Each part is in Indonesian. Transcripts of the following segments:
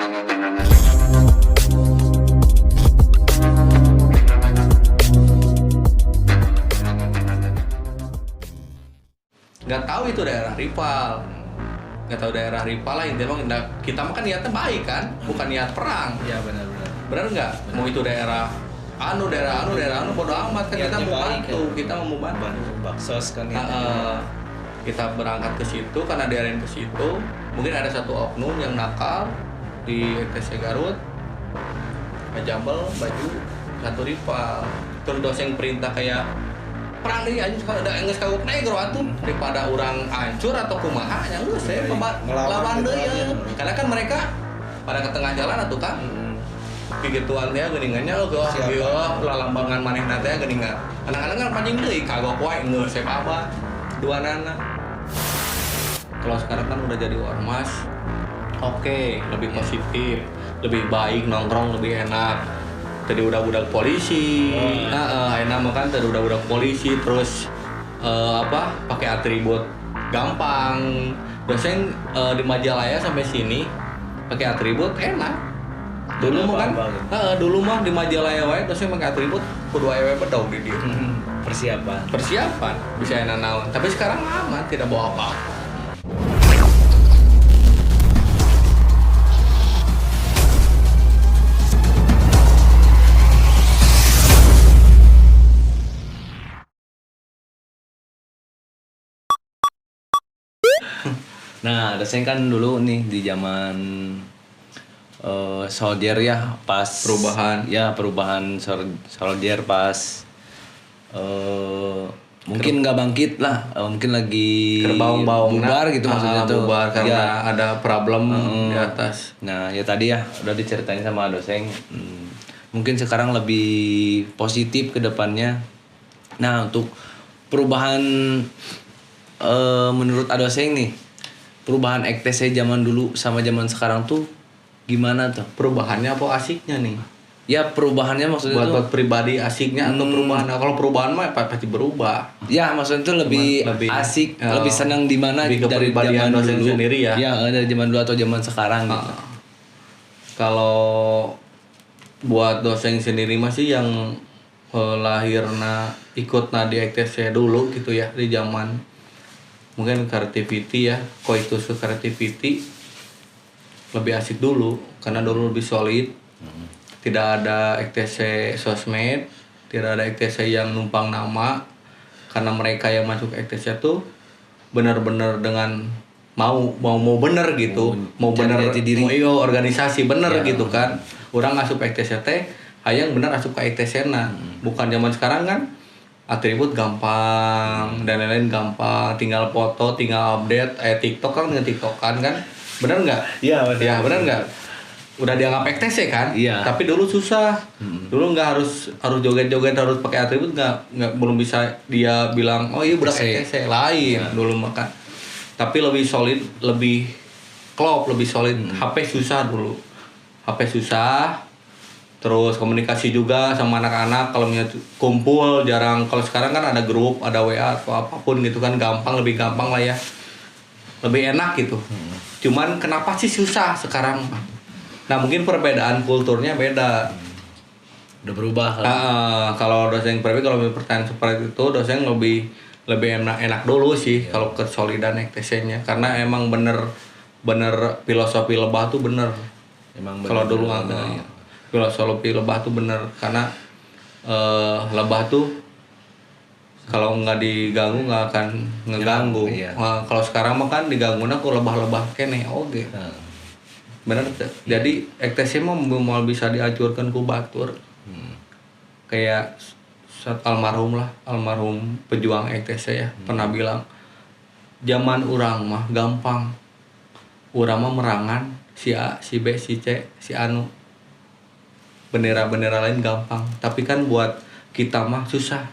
Nggak tahu itu daerah rival, nggak tahu daerah rival lah. Intinya kita mah kan niatnya baik kan, bukan niat perang. Iya benar-benar. Benar nggak? Mau itu daerah daerah anu bodo amat kan, kita mau bantu, kita mau bantu. Baksos kan ya. Kita berangkat ke situ karena diarahin ke situ. Mungkin ada satu oknum yang nakal di ETC Garut, ngejambel baju satu rival. Terus dosen perintah kayak perang deui anjing, ada geus kagok negro atuh daripada orang hancur atau kumaha nya geus saya lawan deui. Karena kan mereka pada ke tengah jalan atuh kan. Gituan dia geuningannya lalambangan manehna teh geuningan. Anak-anak kan pancing deui kagok wae geus saya apa duanana. Kalau sekarang kan udah jadi ormas, oke, lebih positif, lebih baik, nongkrong lebih enak. Tadi udah budak polisi, enak makan tadi udah budak polisi, terus pakai atribut gampang. Dosen di Majalaya sampai sini pakai atribut enak. Dulu mah kan, dulu mah di Majalaya wae dosen pakai atribut kudu awewe bedog di dieu. Persiapan bisa enak naon. Tapi sekarang aman, tidak bawa apa-apa. Nah, dosen kan dulu nih di zaman soldier ya, pas perubahan soldier pas mungkin nggak bangkit lah, mungkin lagi bubar gitu maksudnya tuh. Bubar karena ada problem di atas. Nah, ya tadi ya udah diceritain sama dosen. Mungkin sekarang lebih positif ke depannya. Nah, untuk perubahan menurut dosen nih, perubahan EKTC zaman dulu sama zaman sekarang tuh gimana tuh? Perubahannya apa asiknya nih? Ya perubahannya maksudnya buat pribadi asiknya atau perubahan. Nah, kalau perubahan mah pasti berubah. Ya maksudnya tuh lebih asik, lebih senang di mana dari zaman dulu sendiri ya. Ya dari zaman dulu atau zaman sekarang gitu. Kalau buat dosen sendiri masih yang lahirna ikutna di EKTC dulu gitu ya, di zaman mungkin creativity ya, coitus creativity lebih asik dulu karena dulu lebih solid. Tidak ada EKTC sosmed, tidak ada EKTC yang numpang nama, karena mereka yang masuk EKTC tuh benar-benar dengan mau bener gitu, mau bener mau organisasi bener gitu kan. Orang asup EKTC teh hayang bener asup ke EKTC na. Bukan zaman sekarang kan atribut gampang dan lain-lain gampang, tinggal foto, tinggal update, TikTok kan dengan TikTokan kan, bener nggak? Iya bener nggak? Udah dianggap EKTC kan? Iya. Tapi dulu susah, dulu nggak harus joget-joget, harus pakai atribut, nggak belum bisa dia bilang oh iya budak EKTC lain dulu makan. Tapi lebih solid, lebih klop, lebih solid. HP susah dulu, HP susah. Terus komunikasi juga sama anak-anak, kalau misalnya kumpul jarang. Kalau sekarang kan ada grup, ada WA atau apapun gitu kan, lebih gampang lah ya, lebih enak gitu. Cuman kenapa sih susah sekarang? Nah mungkin perbedaan kulturnya beda, udah berubah. Kalau dosen pribadi, kalau pertanyaan seperti itu dosen lebih enak dulu sih kalau kesolidan EKTC-nya, karena emang bener filosofi lebah tuh bener. Kalau dulu filosofi lebah tuh bener, karena lebah tuh kalau nggak diganggu nggak akan ngeganggu. Kalau sekarang mah kan diganggu aku lebah-lebah kene oge. Bener tuh. Jadi EKTC mah mau bisa dihancurkan ku batur. Kayak almarhum pejuang EKTC ya, pernah bilang zaman urang mah gampang. Urang mah merangan si A, si B, si C, si anu. Bendera-bendera lain gampang, tapi kan buat kita mah susah.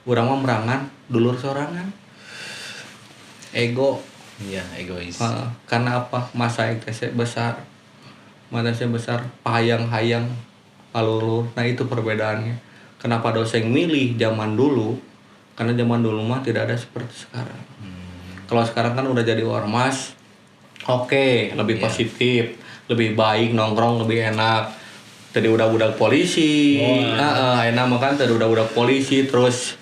Urang mah merangan dulur sorangan. Ego. Iya, egois. Karena apa? Masa EKTC besar, pahayang-hayang aluluh. Nah itu perbedaannya. Kenapa dosen milih zaman dulu? Karena zaman dulu mah tidak ada seperti sekarang. Kalau sekarang kan udah jadi ormas, oke, lebih positif, lebih baik nongkrong lebih enak. Tadi udah polisi, enak makan tadi udah polisi terus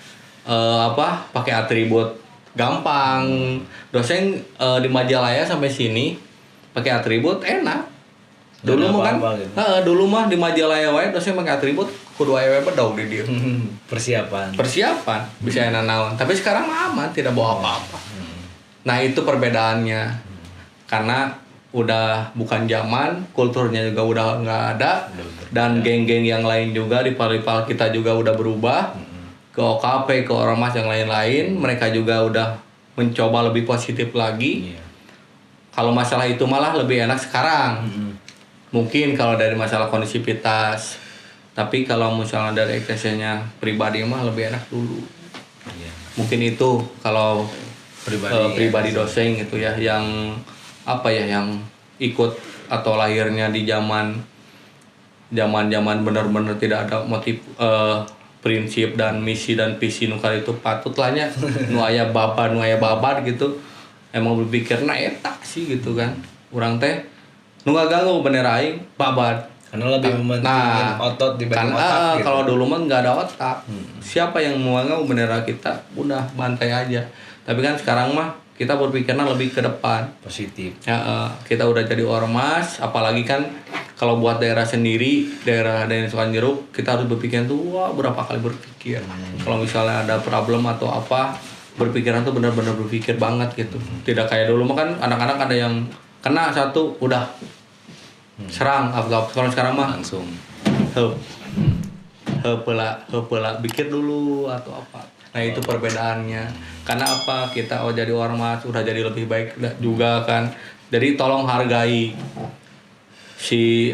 pakai atribut gampang. Dosen di Majalaya sampai sini pakai atribut enak. Dulu mah kan, gitu. Dulu mah di Majalaya wae dosen pakai atribut kudu aya bedog di dia. Persiapan bisa enak naon. Tapi sekarang mah aman, tidak bawa apa-apa. Nah, itu perbedaannya. Karena udah bukan zaman, kulturnya juga udah nggak ada dan geng-geng yang lain juga di rival kita juga udah berubah. Ke OKP, ke ormas yang lain-lain, mereka juga udah mencoba lebih positif lagi. Kalau masalah itu malah lebih enak sekarang. Mungkin kalau dari masalah kondisivitas, tapi kalau misalnya dari eksesinya pribadi mah lebih enak dulu. Mungkin itu kalau pribadi dosen gitu ya, yang yang ikut atau lahirnya di zaman benar-benar tidak ada motif prinsip dan misi dan visi nukar itu patutlahnya nu aya babat gitu. Emang berpikir eta sih gitu kan. Urang teh nu ngaganggu bener aing babat. Karena lebih mementingkan otot dibanding otak gitu. Kalau dulu mah nggak ada otak. Siapa yang mau ngaganggu bendera kita, udah bantai aja. Tapi kan sekarang mah kita berpikirnya lebih ke depan. Positif. Kita udah jadi ormas, apalagi kan kalau buat daerah sendiri, daerah Sukanjeruk, kita harus berpikir tuh berapa kali berpikir. Kalau misalnya ada problem atau apa, berpikiran tuh benar-benar berpikir banget gitu. Tidak kayak dulu mah kan anak-anak ada yang kena satu udah serang apa kalau sekarang mah langsung hepela pikir dulu atau apa. Nah, itu perbedaannya. Karena apa? Kita jadi ormas udah jadi lebih baik juga kan. Jadi tolong hargai si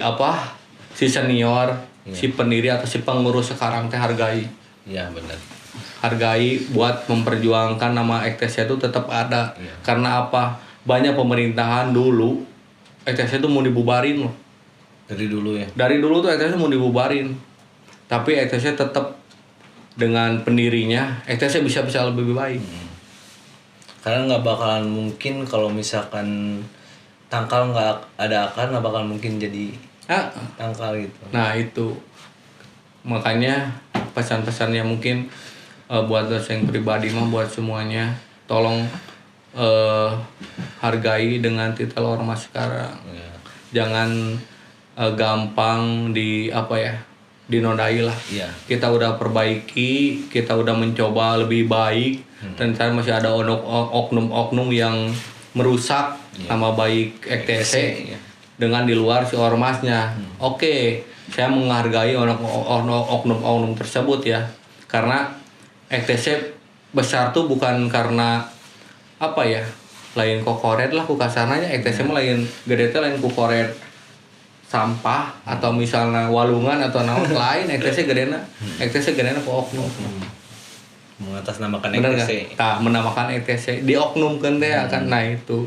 senior, si pendiri atau si pengurus sekarang teh hargai. Iya, benar. Hargai buat memperjuangkan nama EKTSI itu tetap ada. Karena apa? Banyak pemerintahan dulu EKTSI itu mau dibubarin loh. Dari dulu ya. Dari dulu tuh EKTSI mau dibubarin. Tapi EKTSI tetap dengan pendirinya, EKTSI bisa lebih baik. Karena nggak bakalan mungkin kalau misalkan tangkal nggak ada akar, nggak bakalan mungkin jadi tangkal gitu. Nah, itu makanya pesan-pesannya mungkin buat dosen pribadi mah buat semuanya, tolong hargai dengan titel ormas sekarang. Jangan gampang dinodai lah. Kita udah perbaiki, kita udah mencoba lebih baik, dan saya masih ada oknum-oknum yang merusak nama baik EKTSI dengan di luar si ormasnya. Oke, saya menghargai oknum-oknum tersebut ya, karena EKTSI besar tuh bukan karena lain kokoret lah kukasananya. EKTSI mah lain gede teh lain kokoret sampah atau misalnya walungan atau naon lain. EKTSI gedena ku oknum. Mengatasnamakan EKTSI. Menamakan EKTSI dioknumkeun teh kan. Nah, itu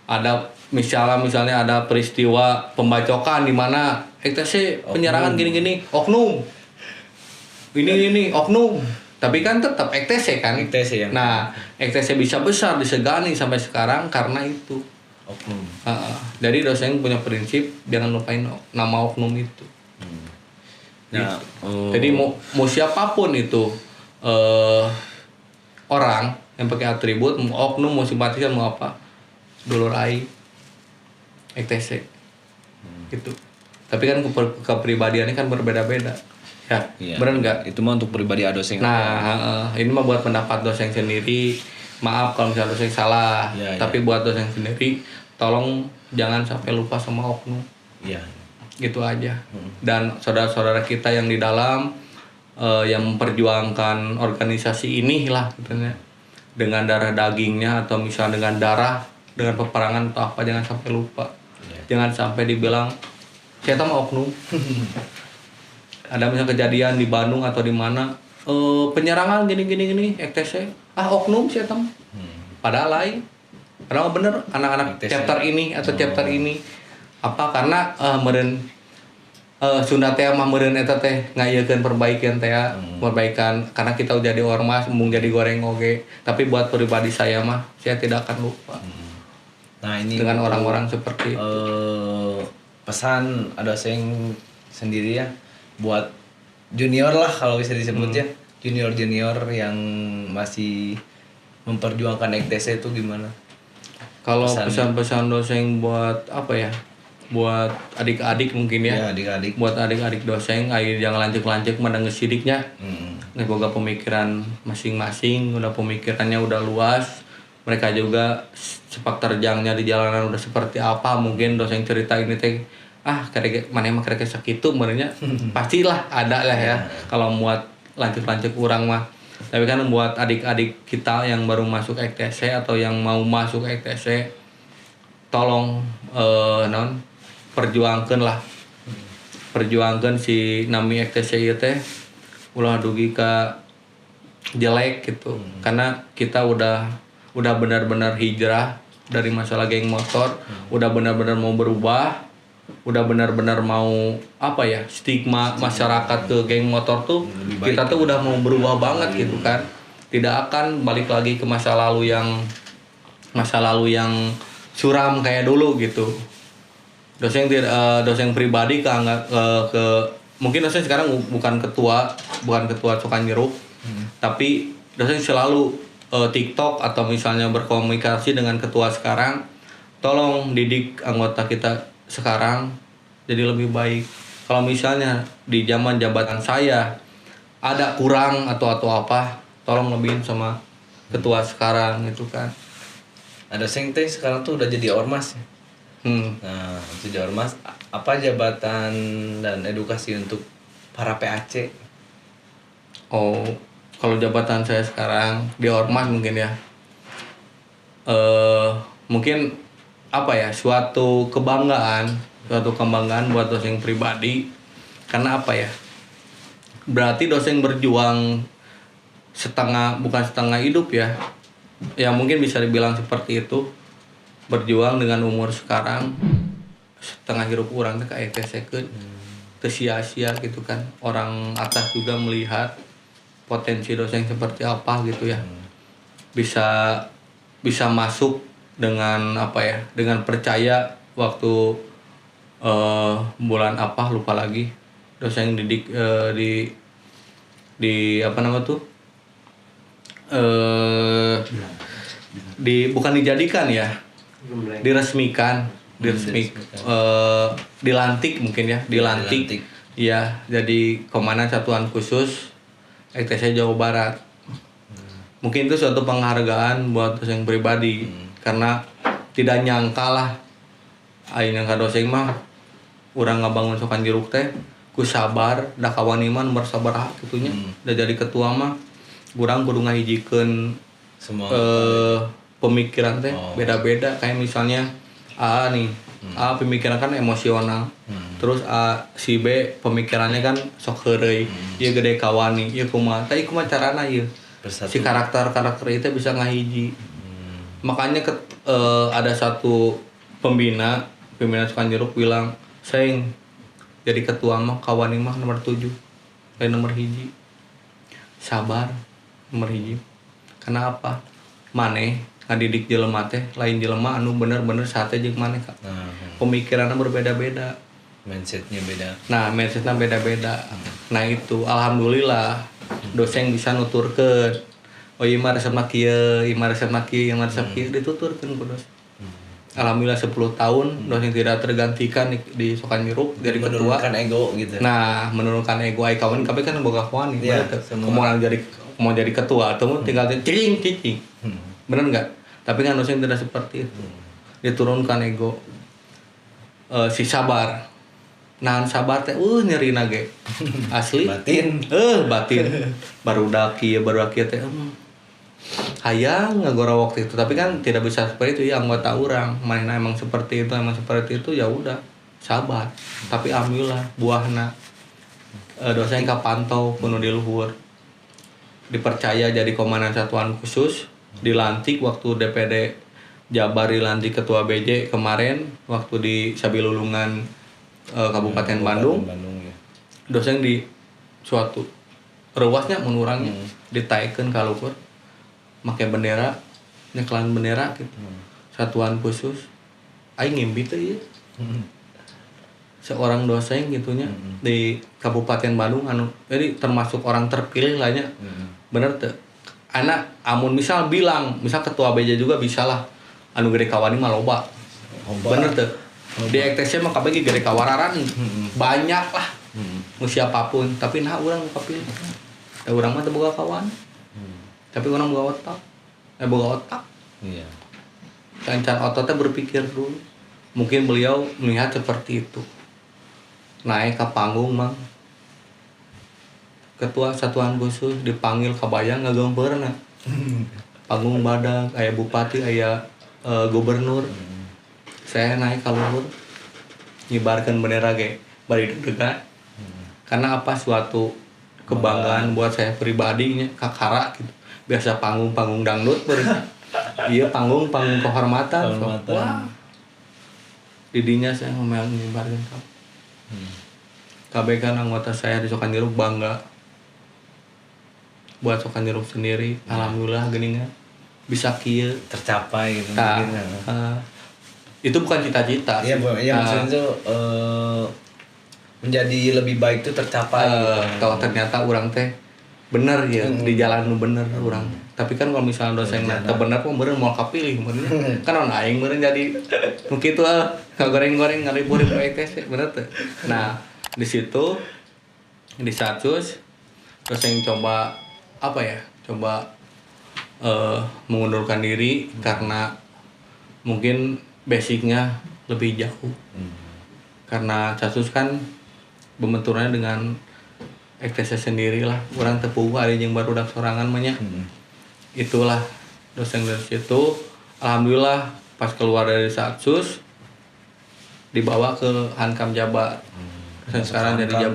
ada misalnya ada peristiwa pembacokan di mana EKTSI penyerangan gini-gini, oknum. Ini oknum. Tapi kan tetap EKTSI kan. EKTSI yang. Nah, EKTSI bisa besar disegani sampai sekarang karena itu. Oknum. Jadi dosen punya prinsip jangan lupain nama oknum itu. Nah, jadi mau siapapun itu orang yang pakai atribut, mau oknum, mau simpatisan, mau apa, dulur aing EKTSI gitu. Tapi kan kepribadiannya kan berbeda-beda. Ya, benar nggak? Itu mah untuk pribadi dosen. Nah, ini mah buat pendapat dosen sendiri. Maaf kalau misalnya dosen salah. Tapi buat dosen sendiri, tolong jangan sampai lupa sama oknum. Gitu aja. Dan saudara-saudara kita yang di dalam yang memperjuangkan organisasi ini lah katanya, dengan darah dagingnya atau misalnya dengan peperangan atau apa, jangan sampai lupa. Jangan sampai dibilang saya tahu oknum. Ada misalnya kejadian di Bandung atau di mana penyerangan gini EKTSI oknum saya tahu. Padahal lain. Padahal bener anak-anak chapter ini atau chapter ini karena meureun Sunda teh mah meureun eta teh ngayekeun perbaikan karena kita udah jadi ormas mung jadi goreng oge. Tapi buat pribadi saya mah saya tidak akan lupa. Nah, ini dengan orang-orang seperti itu. pesan dosen sendiri ya buat junior lah kalau bisa disebutnya, junior yang masih memperjuangkan EKTC itu gimana? Kalau pesan-pesan dosen buat apa ya? Buat adik-adik mungkin ya. Ya, adik-adik. Buat adik-adik dosen, ayo jangan lancek-lancek mendengar sidiknya. Boga pemikiran masing-masing, udah pemikirannya udah luas. Mereka juga sepak terjangnya di jalanan udah seperti apa. Mungkin dosen cerita ini teh mana emang kira-kira sakitu sebenarnya pastilah ada lah ya. Kalau buat lancek-lancek kurang mah. Tapi kan buat adik-adik kita yang baru masuk EKTC atau yang mau masuk EKTC, tolong perjuangkan si nami EKTC ieu teh ulah dugi ka jelek gitu. Karena kita udah benar-benar hijrah dari masalah geng motor, udah benar-benar mau berubah, udah benar-benar mau stigma masyarakat ke geng motor tuh kita tuh udah mau berubah banget gitu kan. Tidak akan balik lagi ke masa lalu yang suram kayak dulu gitu. Dosen pribadi mungkin dosen sekarang bukan ketua Cokan Jeruk, tapi dosen selalu TikTok atau misalnya berkomunikasi dengan ketua sekarang, tolong didik anggota kita sekarang jadi lebih baik. Kalau misalnya di zaman jabatan saya ada kurang atau apa, tolong lebihin sama ketua sekarang gitu kan. Ada dosen teh sekarang tuh udah jadi ormas ya. Nah, untuk jadi ormas, apa jabatan dan edukasi untuk para PAC? Oh, kalau jabatan saya sekarang di ormas mungkin ya, mungkin suatu kebanggaan buat dosen pribadi. Karena berarti dosen berjuang bukan setengah hidup ya. Ya mungkin bisa dibilang seperti itu. Berjuang dengan umur sekarang setengah hidup orang teh kayak EKTC ke sia-sia gitu kan. Orang atas juga melihat potensi dosen seperti apa gitu ya. Bisa masuk dengan dengan percaya waktu bulan lupa lagi dosen didik bukan dijadikan ya, dilantik mungkin ya, ya jadi komandan satuan khusus EKTC Jawa Barat. Mungkin itu suatu penghargaan buat dosen pribadi, karena tidak nyangka lah ayeuna ka dosen mah urang ngabangun Cokan Jeruk teh ku sabar da kawaniman nomor sabaraha kitunya. Da jadi ketua mah urang kudu ngahijikeun semua pemikiran teh beda-beda. Kayak misalnya pemikiran kan emosional, terus si B pemikirannya kan sok heureuy, ieu gede kawani, ieu kumaha carana ieu si karakter itu bisa ngahiji. Makanya ada satu pembina Cokan Jeruk bilang, "Seng jadi ketua mah kawani mah nomor 7 kayak nomor 1. Sabar nomor 1. Karena apa? Maneh ngadidik jelema teh lain jelema anu bener-bener sate jeung maneh Kak. Pemikirannya berbeda-beda, mindsetnya beda. Nah, mindsetnya beda-beda. Nah, itu alhamdulillah dosen bisa nuturkeun. Oh, ieu mah resepna kieu, ieu mah resepna kieu, dituturkeun ku dosen. Alhamdulillah 10 tahun dosen tidak tergantikan di Cokan Jeruk jadi ketua. Menurunkan ego gitu. Nah, menurunkan ego ai kawan kabeh kan boga kawan ya, mau jadi ketua atau tinggal cicing. Bener enggak? Tapi kan dosen tidak seperti itu. Diturunkan ego. Si sabar. Nahan sabar teh nyerina ge. Asli. Batin. Batin. Barudak ieu teh hayang ngagora waktu itu, tapi kan tidak bisa seperti itu ya anggota orang. Mana emang seperti itu ya udah sabar. Tapi alhamdulillah buahna dosen kapantau kuno di luhur. Dipercaya jadi komandan satuan khusus, dilantik waktu DPD Jabar, dilantik ketua BJ kemarin waktu di Sabilulungan Kabupaten Bandung. Ya. Dosen di suatu reuasnya menurangnya ditaikeun ka luhur. Make bendera, nyeklan bendera gitu. Satuan khusus. Aing ngimpi teh ieu. seorang dosen gitunya di Kabupaten Bandung anu jadi termasuk orang terpilih lah nya. Bener tuh anak amun misal bilang misal ketua BJ juga bisa lah anu gede kawani mah loba. Bener tuh di EKTC mah kabeh gede kawararan banyak lah siapapun tapi nah urang kapilih urang mah teu boga kawan tapi urang boga otak Iya. Cancan ototnya berpikir dulu. Mungkin beliau melihat seperti itu. Naik ke panggung mang. Ketua satuan khusus dipanggil kabayang ngagampeurna. Panggung badak, aya bupati, aya gubernur. Saya naik ka luhur. Ngibarkeun bendera ge bari deg-degan. Karena apa suatu kebanggaan buat saya pribadinya kakara gitu. Biasa panggung-panggung dangdut iya panggung kehormatan. Wah. Didinya saya ngomong ngibarkeun kamu. KB kan anggota saya di Sokandiruk bangga buat Sokandiruk sendiri. Alhamdulillah geuningan bisa kieu Tercapai gitu mungkin. Itu bukan cita-cita. Iya, maksudnya tuh menjadi lebih baik itu tercapai. Kalau ternyata orang teh bener ya di jalan nu bener orang. Tapi kan kalau misalnya dosen teh bener kok bener mau kapilih bener. Kan on aing bener jadi nu kitu ngagoreng-goreng ngaribur-ribur EKTC bener teh. Nah, di situ di Satsus dosen coba apa ya? Coba mengundurkan diri karena mungkin basicnya lebih jauh. Karena Satsus kan pembenturannya dengan EKTC sendiri lah. Orang tepuh hari yang baru dak sorangan mah nya. Itulah dosen dari situ. Alhamdulillah pas keluar dari Satsus dibawa ke Hankam Jabar. Dosen sekarang jadi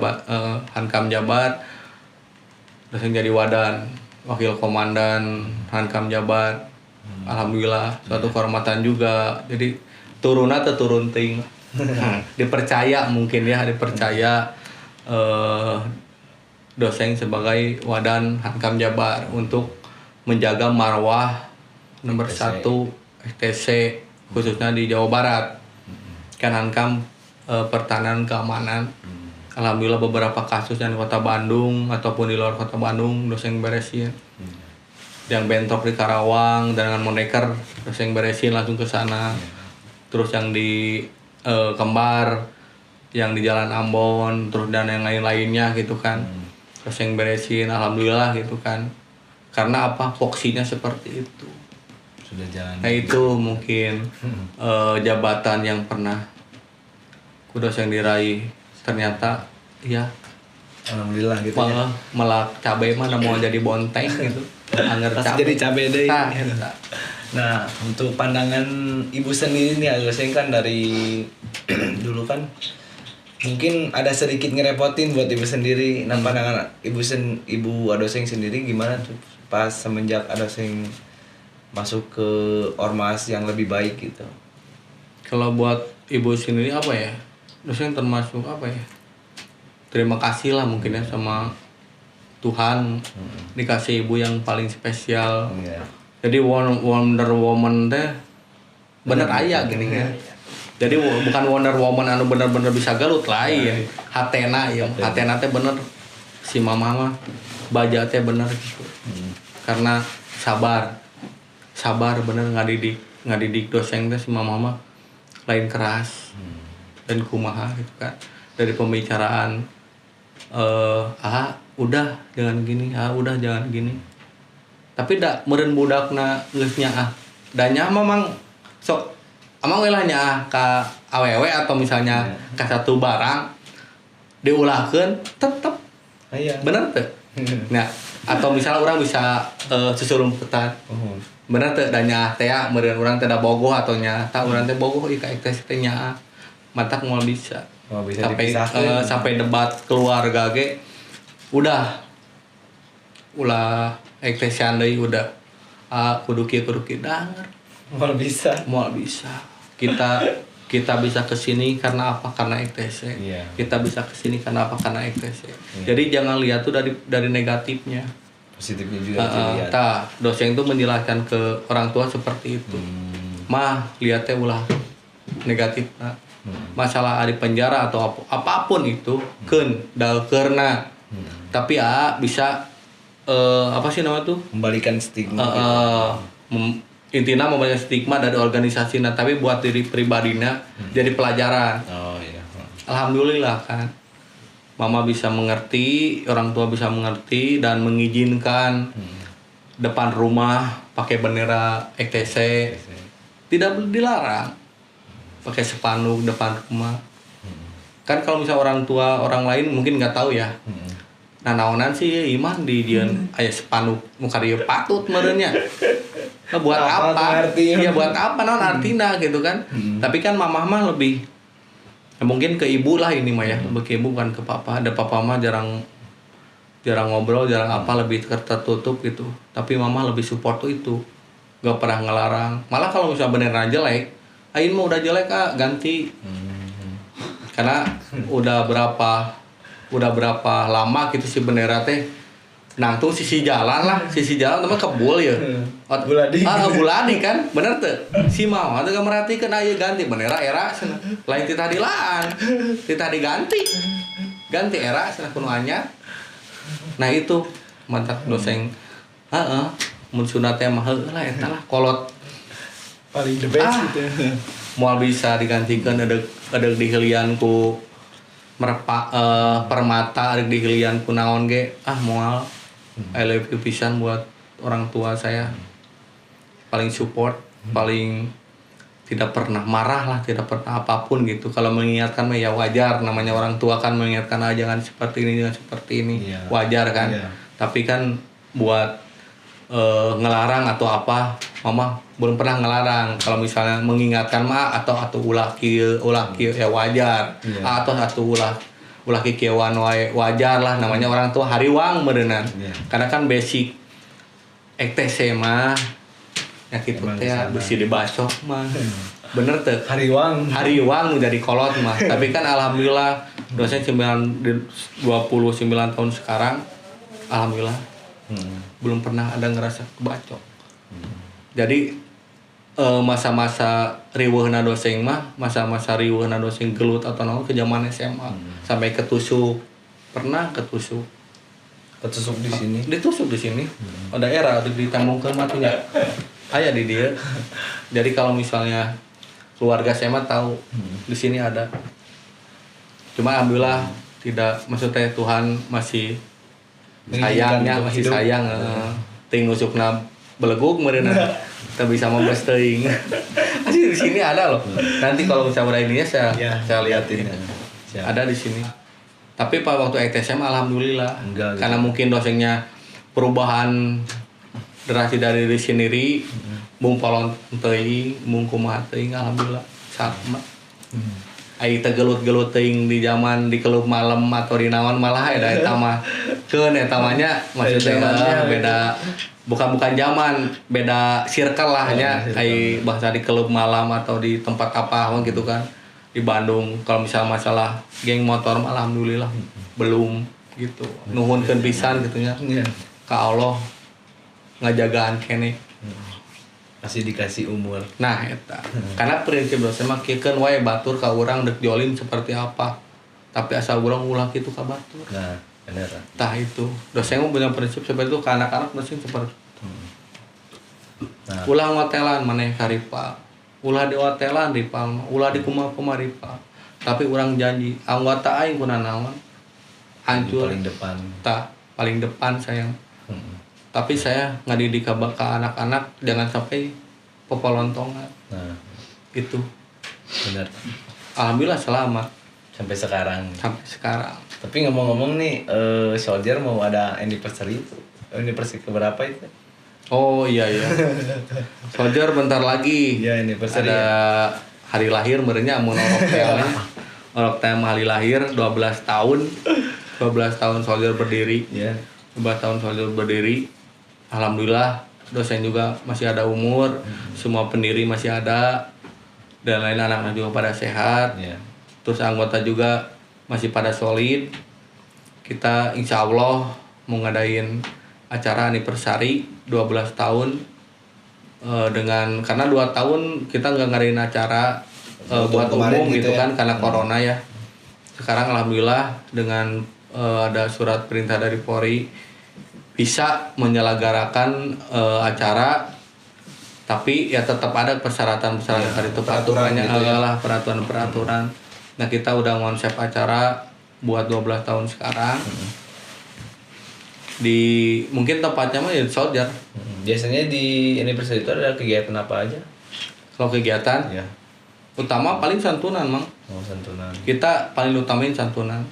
Hankam Jabar. Dosen jadi Wadan, wakil komandan Hankam Jabar. Alhamdulillah suatu kehormatan juga. Jadi turunna teu turun teuing. Dipercaya mungkin ya, dipercaya dosen sebagai Wadan Hankam Jabar untuk menjaga marwah nomor 1 EKTC khususnya di Jawa Barat. Kan Hankam pertahanan keamanan. Alhamdulillah beberapa kasus yang di Kota Bandung ataupun di luar Kota Bandung dosen beresin. Yang bentrok di Karawang dengan Moneker dosen beresin langsung ke sana. Terus yang di Kembar, yang di Jalan Ambon, terus dan yang lain-lainnya gitu kan. Dosen beresin alhamdulillah gitu kan. Karena apa? Foksinya seperti itu. Sudah jalan. Nah itu mungkin jabatan yang pernah kudos yang diraih ternyata ya Alhamdulillah gitu ya. Melak cabai mana mau jadi bonteng gitu. Anger Pas cabai. jadi cabai deh. Nah, Nah, untuk pandangan ibu sendiri nih Adoseng kan dari dulu kan mungkin ada sedikit ngerepotin buat ibu sendiri. Nah, pandangan ibu Adoseng sendiri gimana tuh pas semenjak Adoseng masuk ke ormas yang lebih baik gitu? kalau buat ibu sendiri apa ya? Dosen termasuk apa ya? Terima kasih lah mungkin ya sama Tuhan dikasih ibu yang paling spesial. Jadi Wonder Woman teh bener aya gini kan. Jadi bukan Wonder Woman anu bener-bener bisa galut lain. Hatena ya, Hatena teh bener si mama mah baja teh bener gitu. Karena sabar bener ngadidik dosen teh si mama mah lain keras dan kumaha gitu kan. Dari pembicaraan udah jangan gini, udah jangan gini. Tapi dak meureun budakna geus nyaah. Da nyaah memang sok amang we lah nyaah ka awewe atau misalnya ka satu barang diulahkeun tetep bener teu? Nah, atau misalnya orang bisa susurumputan. Bener teu da nyaah teh meureun urang teh da bogoh atau nyaah ta urang teh bogoh ieu ka EKTC teh nyaah. Matak moal bisa. Sampai debat keluarga ge ulah EKTC deui udah kudu kieu danger Mau bisa. Kita bisa kesini karena apa? Karena EKTC. Kita bisa kesini karena apa? Karena EKTC. Jadi jangan lihat tuh dari negatifnya. Positifnya juga dilihat. Dosen itu menjelaskan ke orang tua seperti itu. Mah lihatnya ulah negatif. masalah di penjara atau apapun itu keun karena tapi bisa apa sih nama tuh Membalikan stigma. intinya memberikan stigma dari organisasi tapi buat diri pribadinya jadi pelajaran. Oh iya. Alhamdulillah kan mama bisa mengerti, orang tua bisa mengerti dan mengizinkan depan rumah pakai bendera ETC, tidak dilarang pakai spanduk depan rumah. Kan kalau misalnya orang tua orang lain mungkin nggak tahu ya. Nah naonan sih iman di dia aya spanduk muka dia patut merenya. Nah, buat apa? Iya buat apa naon artinya gitu kan. Tapi kan mamah mah lebih ya, mungkin ke ibu lah ini mah ya, lebih ke ibu bukan ke papa. Ada papa mah jarang ngobrol, jarang apa, lebih tertutup gitu. Tapi mama lebih support tuh itu, gak pernah ngelarang. Malah kalau misalnya beneran jelek, ain mah udah jelek ganti. Karena udah berapa lama gitu si bendera teh. Nah tuh sisi jalan teman kebul ya. Buladi kan, bener tuh. Si mau atau gak merhatikan ayo ganti bendera era sana. Lain kita dilaan, kita diganti era sana kuno anyar. Nah itu mantap doseng. Mun sunat teh mah heuh lah eta lah kolot Paling the best gitu. Moal bisa digantikan ada dihilian ku permata, ada dihilian ku naon ge moal I love you pisan buat orang tua saya. Paling support, paling tidak pernah marah lah, tidak pernah apapun gitu. Kalau mengingatkan ya wajar, namanya orang tua kan mengingatkan jangan seperti ini, jangan seperti ini. Yeah. Wajar kan. Yeah. Tapi kan buat ngelarang atau apa, mama belum pernah ngelarang. Kalau misalnya mengingatkan atau ulah kieu ya wajar. Yeah. Atau ulah kikewan wajar lah, namanya orang tua hariwang berenang. Yeah. Karena kan basic ETC mah ya gitu teh besi dibacok mah. Bener tuh. Hariwang jadi kolot mah. Tapi kan alhamdulillah dosen 29 tahun sekarang alhamdulillah belum pernah ada ngerasa kebacok. Jadi masa-masa riweuhna doseng mah, masa-masa riweuhna doseng gelut atau naon ke zaman SMA sampai ketusuk. Pernah ketusuk di sini. Ditusuk di sini. Daerah ditambungkeun matunya. Aya di dia. Jadi kalau misalnya keluarga saya mah tahu di sini ada. Cuma alhamdulillah tidak, maksudnya Tuhan masih sayangnya masih hidup. Sayang ting nusukna beleguk meureunna kita bisa membes teuing. Asli di sini ada loh. Nanti kalau misalnya ininya saya liatin. Ada di sini. Tapi pada waktu ETSM alhamdulillah. Karena mungkin dosennya perubahan derasi dari diri sendiri, mung polon teuing, mung kumaha teuing alhamdulillah sama. Ai teh gelut-gelut teuing di zaman di kelub malam atau di naon malah eta mah keun eta mah nya maksudnya beda bukan zaman, beda circle lah nya ai bahasa di kelub malam atau di tempat apa gitu kan. Di Bandung kalau misalnya masalah geng motor alhamdulillah belum gitu. Nuhunkeun pisan gitu nya. Ka Allah ngajagaan kene masih dikasih umur. Nah eta karena prinsip dosen mah kikeun wae batur ka urang dek diolin seperti apa tapi asal urang ulah kitu ka batur. Nah bener. Tah itu dosen mah punya prinsip seperti itu ka anak-anak dosen seperti itu. Nah. Ulah ngotelan maneh ka rival, ulah di hotelan rival, ulah di kumaha rival, tapi urang janji anggota aing kuna naon hancur paling depan. Tah paling depan sayang. Tapi saya ngadidik ke anak-anak jangan sampai pepelontongan. Nah, itu benar. Alhamdulillah selamat sampai sekarang. Tapi ngomong-ngomong nih, Soldier mau ada anniversary keberapa itu? Oh iya. Soldier bentar lagi. Iya anniversary. Ada hari lahir merenya mun orok teh hari lahir 12 tahun. 12 tahun Soldier berdiri. Iya. 12 tahun Soldier berdiri. Alhamdulillah dosen juga masih ada umur, semua pendiri masih ada, dan lain anak-anak juga pada sehat. Terus anggota juga masih pada solid. Kita insya Allah mau ngadain acara anniversary 12 tahun karena 2 tahun kita nggak ngadain acara buat kemarin umum gitu gitu ya. kan karena corona ya. Sekarang alhamdulillah dengan ada surat perintah dari Polri bisa menyelenggarakan acara, tapi ya tetap ada persyaratan-persyaratan itu peraturan patukannya gitu ya. lah peraturan-peraturan. Nah kita udah konsep acara buat 12 tahun sekarang. Di mungkin tempatnya mah ya di Soldier. Biasanya di anniversary itu ada kegiatan apa aja? Kalau kegiatan Ya. utama paling santunan mang. Oh, santunan. Kita paling utamain santunan.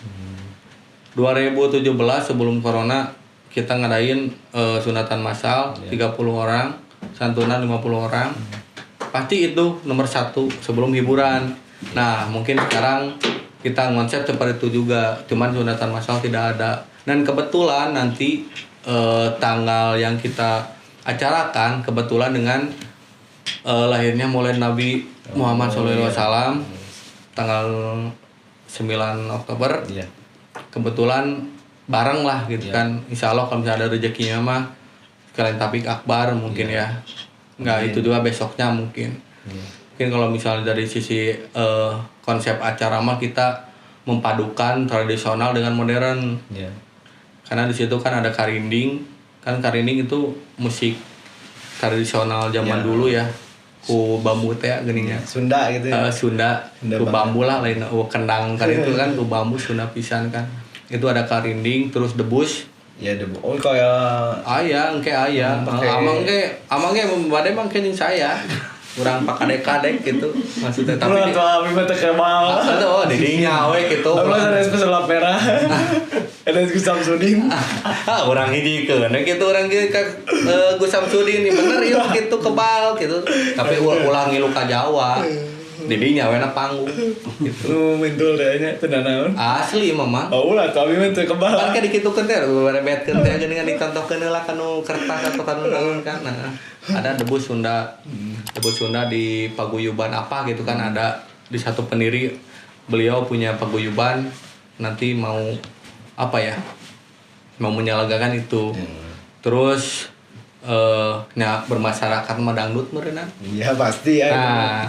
2017 sebelum corona kita ngadain sunatan massal 30 orang, santunan 50 orang. Pasti itu nomor satu sebelum hiburan. Nah mungkin sekarang kita konsep seperti itu juga, cuman sunatan massal tidak ada. Dan kebetulan nanti tanggal yang kita acarakan kebetulan dengan lahirnya Maulid Nabi Muhammad SAW tanggal 9 Oktober. Iya. Kebetulan bareng lah gitu kan. Insya Allah kalau misalnya ada rezekinya mah sekalian tabik akbar mungkin ya. Nggak itu juga besoknya mungkin. Mungkin kalau misalnya dari sisi konsep acara mah kita memadukan tradisional dengan modern. Iya. Karena di situ kan ada karinding. Kan karinding itu musik tradisional zaman dulu ya. Ku bambu teh geningnya. Sunda gitu ya. Sunda ku bambu lah lain kendang kan itu kan ku bambu Sunda pisan kan. Itu ada karinding terus debus. Ya oh kayak Aya engke aya. Amang ge bade mah kening saya. Kurang pakadek-kadek gitu maksudnya tapi tuh abi mah teh kebal. oh di dinya we gitu. Kalau ada spesial merah. Ada Gus Samsudin. Orang hiji keun gitu orang ge ka Gus Samsudin ini bener ieu gitu kebal gitu. Tapi ulang ngilu ka Jawa. Di dinya we na panggung gitu. Lu mintul deh nya teu naon. Asli mamang. Oh ulah tuh abi mah teu kebal. Kan kayak dikitukeun teh berebetkeun teh geuningan dicontohkeun heula kanu kertas atau kanu naon kan. Nah, ada debus Sunda. Debus Sunda di paguyuban apa gitu kan ada di satu pendiri beliau punya paguyuban nanti mau apa ya? Mau menyelenggarakan itu. Terus bermasyarakat mah dangdut meureunna. Iya pasti ya. Nah,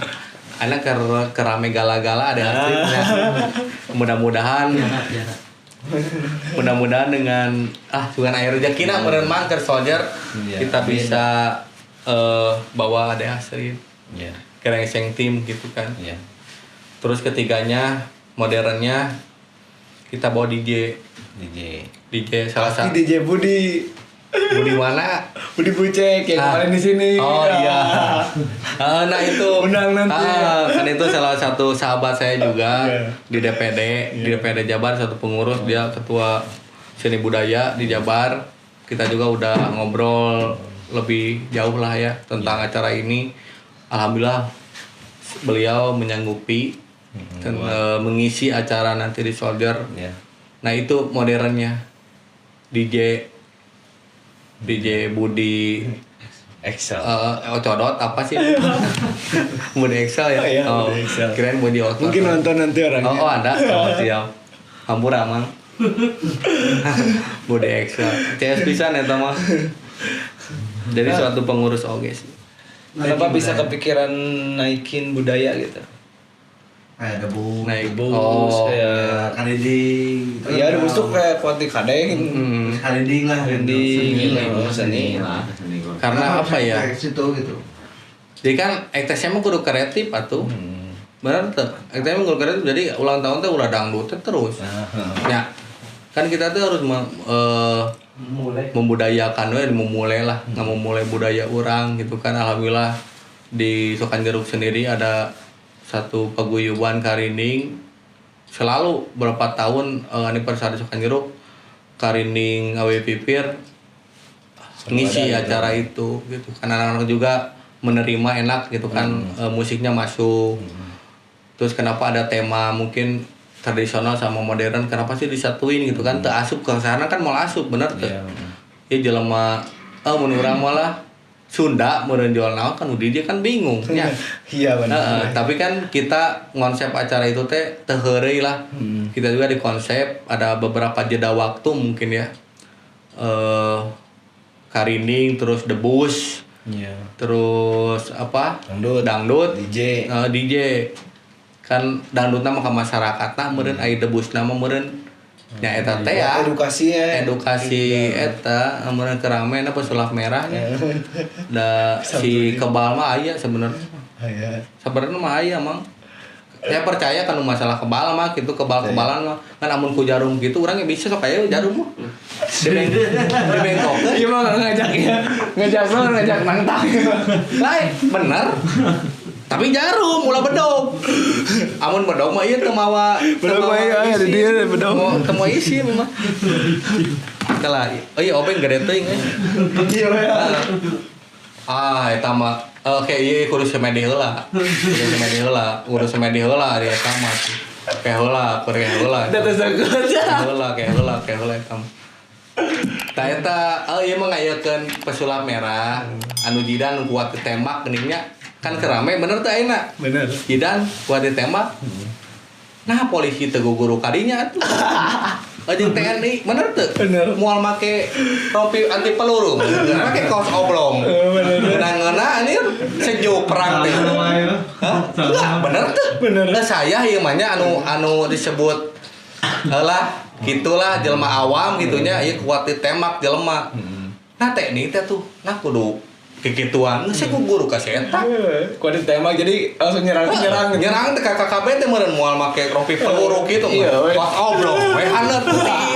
anak kerame gala-gala ada hasilnya. Mudah-mudahan mudah-mudahan dengan dengan air rezekina meureun mah keur Soldier kita bisa bawa ada hasil. Iya. Kerengseng tim gitu kan. Iya. Terus ketiganya modernnya kita bawa DJ salah satu DJ Budi. Budi mana? Budi Bucek yang kemarin di sini. Oh iya. Nah itu. Undang nanti. Kan itu salah satu sahabat saya juga Yeah. di DPD, di DPD Jabar satu pengurus dia ketua seni budaya di Jabar. Kita juga udah ngobrol lebih jauh lah ya tentang acara ini. Alhamdulillah beliau menyanggupi dan mengisi acara nanti di Soldier. Iya. Nah itu modernnya DJ Budi Excel. Codot apa sih? Budi Excel ya? Oh iya, Budi Excel. Kirain Budi Otot. Mungkin nonton nanti orangnya. Oh ada? Oh siap. Hampura mang. Budi Excel. CS pisan eta mah. Jadi suatu pengurus oge sih. Kenapa bisa kepikiran naikin budaya gitu? Kayak debu, Naik Bus oh. kayak kalending, iya ada busuk kayak kuati kadeng. kalending lah, Kalending, seni seni. lah. Karena apa ya? Kayak situ gitu. Jadi kan ektesnya mah kudu kreatif atuh. Bener tuh. Ektesnya mah kudu kreatif jadi ulang tahun teh ulah dangdut teh terus. Ya. Kan kita tuh harus membudayakan we memulai lah, nggak memulai budaya orang gitu kan. Alhamdulillah di Sukan Jeruk sendiri ada satu paguyuban karinding selalu berapa tahun anniversary Sukan Jeruk karinding awe pipir ngisi acara itu gitu kan anak-anak juga menerima enak gitu kan musiknya masuk terus kenapa ada tema mungkin tradisional sama modern kenapa sih disatuin gitu kan teu asup ke sana kan mau asup bener tuh ya jelema mun urang malah Sunda meureun jual naon kan DJ kan bingung nya. Iya benar. Tapi kan kita konsep acara itu teh teu heureuy lah. Kita juga di konsep ada beberapa jeda waktu mungkin ya. Karinding terus debus. Iya. Terus apa? Dangdut. Dangdut. DJ. DJ. kan dangdutna mah ka masyarakat meureun aya debusna mah meureun nya eta teh ya edukasi eta amun keramena pesulap merahnya da si kebal mah aya sebenarnya sebenarnya mah aya mang saya percaya kan masalah kebal mah gitu kebal-kebalan mah kan amun ku jarum gitu urang bisa sok aya jarum mah dibengkokeun Iya mah ngajak nantang. lain bener tapi jarum ulah bedog amun bedog mah ieu teu mawa Bedog di dieu bedog. teu mau isi mah kalah iya obeng gede teuing Iya we. eta mah oke iya kudu semedi heula urus semedi heula di eta mah kayak heula Data sakeut. kayak heula eta mah tah eta ieu mah ngayakeun pesulap merah anu jidan kuat ditembak geningnya kan kerame bener teh ayeuna Bener. jidan kuat ditembak nah polisi teu guguru kadinya atuh jeung TNI bener teu Bener. moal make rompi anti peluru make kaos oblong ngeuna anjir sejuk perang teh hah enggak bener teu Bener. nah saya ieu mah nya anu disebut lah gitulah jelema awam gitunya ieu kuat ditembak jelema nah TNI teh tuh nah kudu kekituan geus guru ka eta Kuat ditembak jadi langsung nyerang gitu. nyerang teh KKB teh meureun moal make rompi peluru gitu Iya, we. pas oblong we handap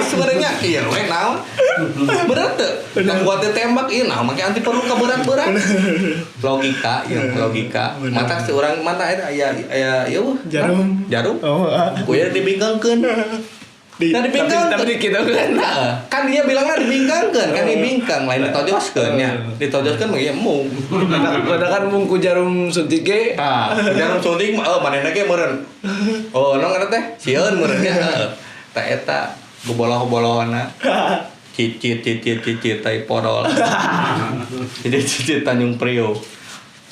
sebenarnya iya we naon bener teu yang buat ditembak ieu naon make anti peluru ka berat-berat logika mata seurang mata eta aya ieu jarum Oh. kuya dibingkangkeun Tapi kita kan dia bilangnya dibingkangkeun kan dibingkang lain ditojoskeun nya ditojoskeun mah ieu mung Kada kan mungku jarum suntik ge. jarum suntik mah manehna ge meureun nong eta teh sieun meureun nya tah eta goboloh-gobolohna cicit tai podol jadi cicit Tanjung Priok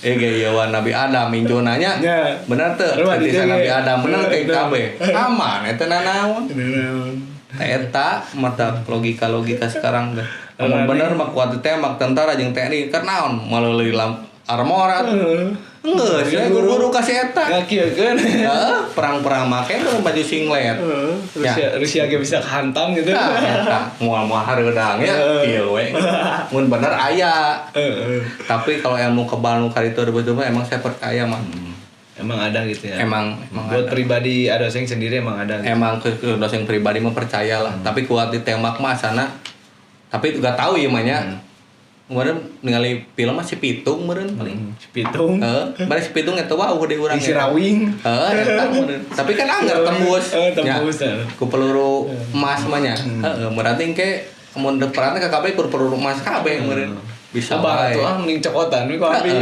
geyawan Nabi Adam minjonanya Ya. bener teu Ruah di hadis dieu Nabi ge. Adam bener kayak Bener. kabeh aman eta nanaon eta mata logika sekarang teh amun bener mah kuat ditembak tentara jeung TNI keur naon melalui armor geus ya guru ka si eta Ngakieun. perang-perang make baju singlet Rusia ge bisa hantam gitu. nah eta moal hareudang ya ieu we mun bener aya tapi kalau ilmu kebal nu kali itu emang saya percaya mah Emang ada gitu ya. emang Buat pribadi ada yang sendiri emang ada. Gitu. emang ke dosen pribadi mah percaya lah tapi kuat ditembak mah sana tapi gak tahu ya mahnya kemarin ningali film masih pitung meureun paling Pitung. bari si pitung eta wah gede urang Isi rawing. eta meureun tapi kan anggar tembus Tembus. nya, ku peluru emas mah nya berarti ke mun depan teh KKB kur peluru emas kabeh meureun bisa wae Tuh mending cokotan we ku abi.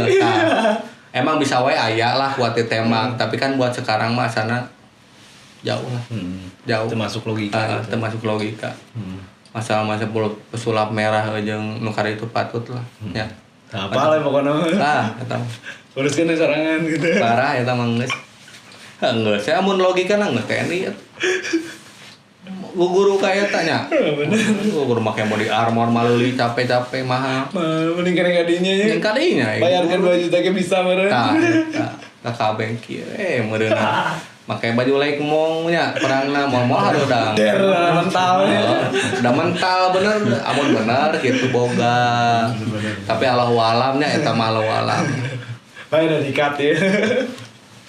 emang bisa wae aya lah kuat ditembak tapi kan buat sekarang mah sana jauh lah jauh Termasuk logika. termasuk logika masalah pesulap merah jeung nu itu patut lah ya Apa lah pokoknya. eta Uruskeun sorangan gitu. parah eta mah geus geus saya mun logika na geus TNI guru ka eta nya guru make body armor maluli capek-capek mahal Mending kena kadinya ya. yang kadinya Bayarkan 2 juta ge bisa meureun. tah kabeh kieu meureun make baju laik mong nya perangna moal hareudang Der mental ya. udah mental bener amun bener gitu boga tapi Allahu alam nya eta mah Allahu alam Bae udah dikat ya.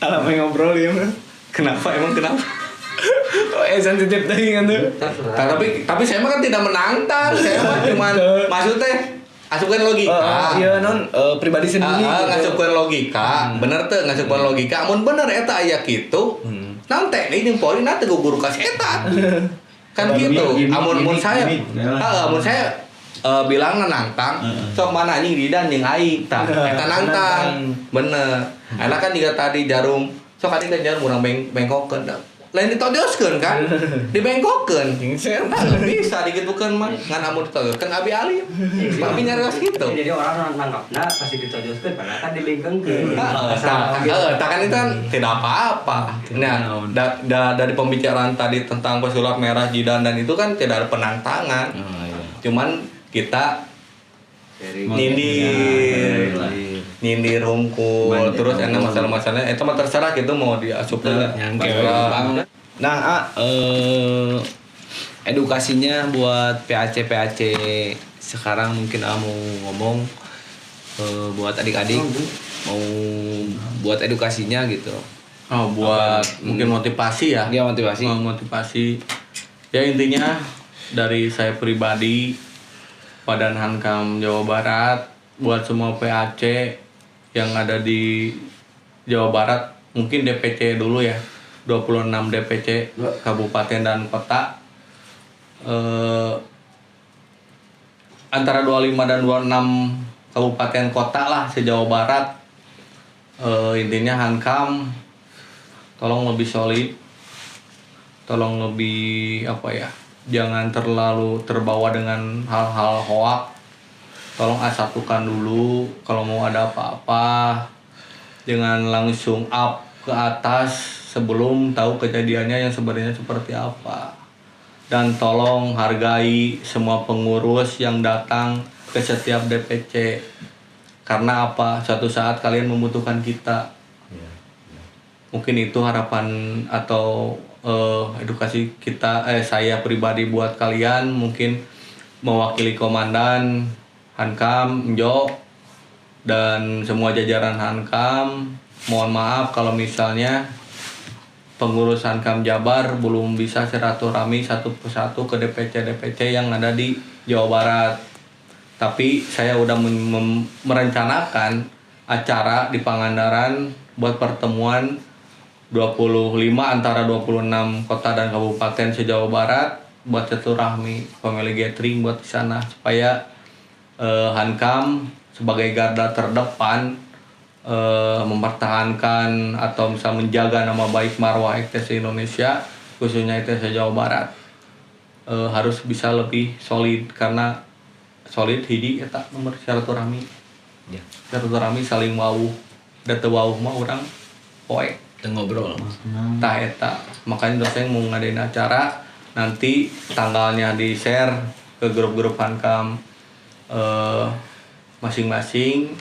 Alam yang ngobrol ya. kenapa Sensitif tadi kan tuh. tapi saya mah kan tidak menantang saya mah cuman maksudnya asupkeun logika Iya non pribadi sendiri. ngasupkeun logika bener teu ngasupkeun logika amun bener eta aya kitu naon TNI jeung Polri na teu guguru ka si eta kan gitu amun saya amun saya bilang nantang sok mana anjing didan jeung aing tah eta nantang bener enak kan juga tadi jarum sok tadi kan jarum urang bengkokeun lain ditojoskeun kan dibengkokeun bisa digitukeun mah ngan amun ditojoskeun abi ali abi nyarios gitu Jadi orang nangkapna pasti ditojoskeun padahal kan dibengkengkeun. tak kan itu kan tidak apa-apa. Nah, dari pembicaraan tadi tentang pesulap merah jidan dan itu kan tidak ada penantangan. Cuman kita nyindir. nyindir hungkul Banyak. terus enak masalah-masalahnya itu mah terserah gitu mau diasupkeun yang banget. Nah, edukasinya buat PAC sekarang mungkin mau ngomong buat adik-adik mau buat edukasinya gitu. oh buat mungkin motivasi ya. Dia motivasi. Motivasi ya intinya dari saya pribadi Badan Hankam Jawa Barat buat semua PAC yang ada di Jawa Barat mungkin DPC dulu ya 26 DPC kabupaten dan kota antara 25 dan 26 kabupaten kota lah se-Jawa Barat intinya Hankam tolong lebih solid, tolong lebih apa ya, jangan terlalu terbawa dengan hal-hal hoak. Tolong satukan dulu kalau mau ada apa-apa, jangan langsung up ke atas sebelum tahu kejadiannya yang sebenarnya seperti apa. Dan tolong hargai semua pengurus yang datang ke setiap DPC. Karena apa? Suatu saat kalian membutuhkan kita. Mungkin itu harapan atau edukasi kita saya pribadi buat kalian, mungkin mewakili komandan Hankam Njo dan semua jajaran Hankam. Mohon maaf kalau misalnya pengurus Hankam Jabar belum bisa silaturahmi satu persatu ke DPC yang ada di Jawa Barat. Tapi saya udah merencanakan acara di Pangandaran buat pertemuan 25 antara 26 kota dan kabupaten se-Jawa Barat buat silaturahmi, family gathering buat di sana supaya Hankam sebagai garda terdepan mempertahankan atau bisa menjaga nama baik marwah ITC Indonesia khususnya ITC Jawa Barat harus bisa lebih solid karena solid hiji eta nomor silaturahmi. Ya. Silaturahmi saling wauh, da teu wauh mah urang poe Ngobrol. tah eta. Makanya dosen mau ngadain acara nanti tanggalnya di share ke grup-grup Hankam masing-masing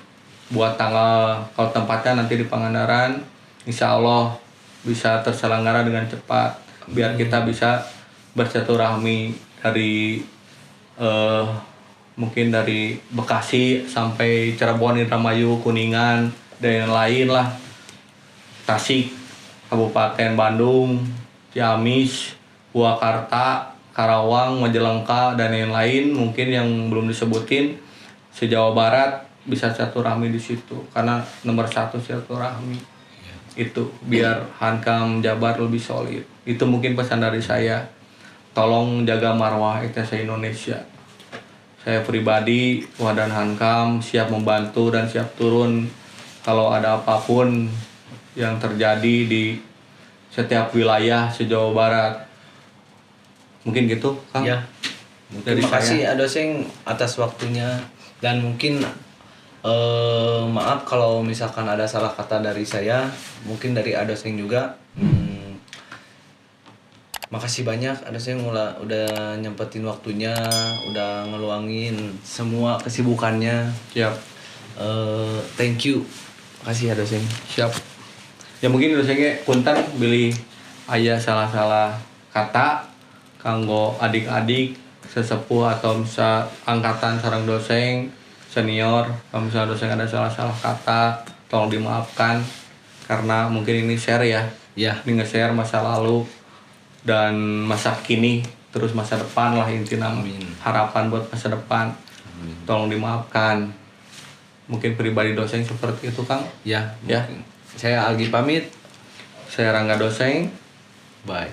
buat tanggal kalau tempatnya nanti di Pangandaran insya Allah bisa terselenggara dengan cepat biar kita bisa bersilaturahmi dari mungkin dari Bekasi sampai Cirebon, Indramayu, Kuningan dan yang lain lah, Tasik, Kabupaten Bandung, Ciamis, Purwakarta, Karawang, Majalengka dan yang lain mungkin yang belum disebutin se-Jawa Barat bisa silaturahmi di situ karena nomor 1 silaturahmi itu biar Hankam Jabar lebih solid. Itu mungkin pesan dari saya, tolong jaga marwah ITC Indonesia. Saya pribadi Wadan Hankam siap membantu dan siap turun kalau ada apapun yang terjadi di setiap wilayah se-Jawa Barat. Mungkin gitu Kang. Ya. Dari Terima kasih saya. Adoseng atas waktunya dan mungkin maaf kalau misalkan ada salah kata dari saya, mungkin dari Adoseng juga. Makasih banyak Adoseng udah nyempetin waktunya, udah ngeluangin semua kesibukannya. Siap. Thank you. Makasih Adoseng. Siap. Ya mungkin dosennya punten pilih aya salah-salah kata kanggo adik-adik sesepuh atau misal angkatan sareng dosen senior, kalau misalnya dosen ada salah-salah kata tolong dimaafkan karena mungkin ini share ya. Ya. Ini nge-share masa lalu dan masa kini terus masa depan lah intinya. Amin. Harapan buat masa depan. Amin. Tolong dimaafkan. Mungkin pribadi dosen seperti itu Kang. Ya. Ya. Saya Algi pamit. Saya Rangga Doseng. Bye.